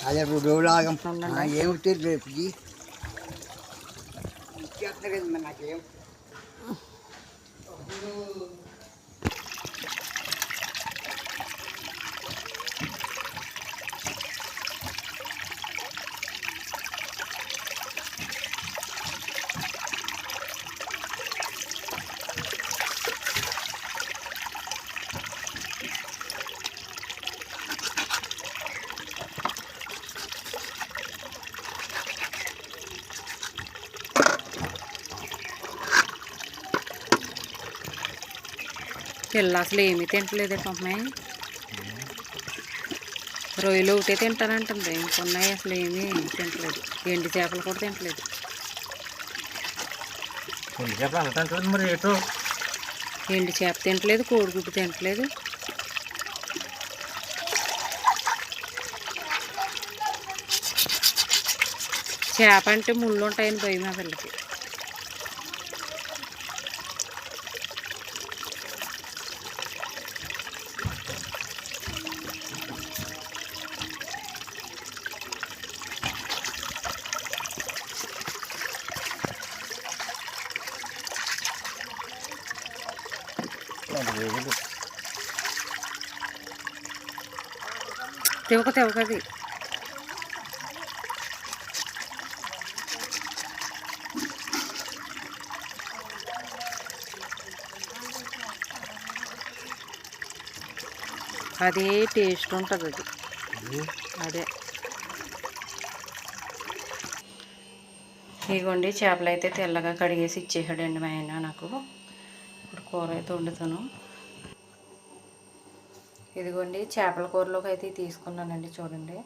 అదే రోజులాగం ఏమిటి రేపుకి ఇచ్చేస్తున్నారు కదా మరి నాకేం పిల్ల అసలు ఏమీ తింటలేదే పాపమ్మాయి. రొయ్యలు ఒకటే తింటానంటుంది, ఇంకొన్నాయి అసలు ఏమీ తింటలేదు. ఎండు చేపలు కూడా తింటలేదు. మరి ఏటో ఎండు చేప తింటలేదు, కోడిగుడ్డు తింటలేదు. చేప అంటే ముళ్ళు ఉంటాయని భయం ఆ పిల్లకి. తెవకది అదే టేస్ట్ ఉంటుంది. అదే ఇదిగోండి చేపలు అయితే తెల్లగా కడిగేసి ఇచ్చేసాడండి మా ఆయన నాకు. ఇప్పుడు కూర అయితే వండుతాను. ఇదిగోండి చేపల కూరలోకి అయితే తీసుకున్నానండి. చూడండి,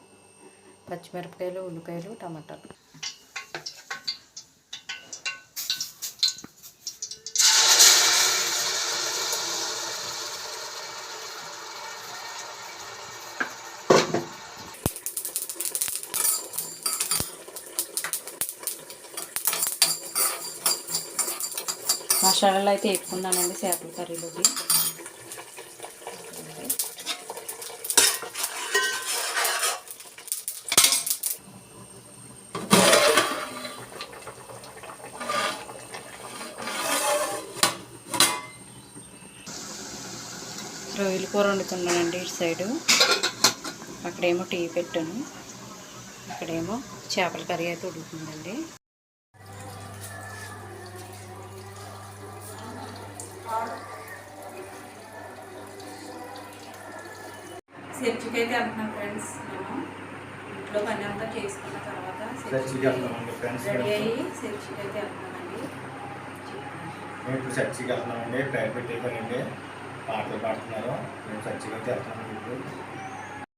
పచ్చిమిరపకాయలు, ఉల్లిపాయలు, టమాటాలు. మసాలాలు అయితే వేసుకున్నానండి చేపల కర్రీలోకి. రొయ్యల కూర వండుతున్నానండి ఇటు సైడు. అక్కడేమో టీ పెట్టాను, ఇక్కడేమో చేపల కర్రీ అయితే ఉడుకుతుందండి. చర్చికి అయితే వెళ్తున్నాను ఫ్రెండ్స్. నేను ఇంట్లో పని అంతా చేసుకున్న తర్వాత రెడీ అయ్యి చర్చికి అయితే వెళ్తున్నానండి. మేము ఇప్పుడు చర్చికి వెళ్తున్నామండి. ప్రేయర్ పెట్టేసానండి, పాటలు పాడుతున్నారు. మేము చర్చికి అయితే వెళ్తున్నాం. ఇప్పుడు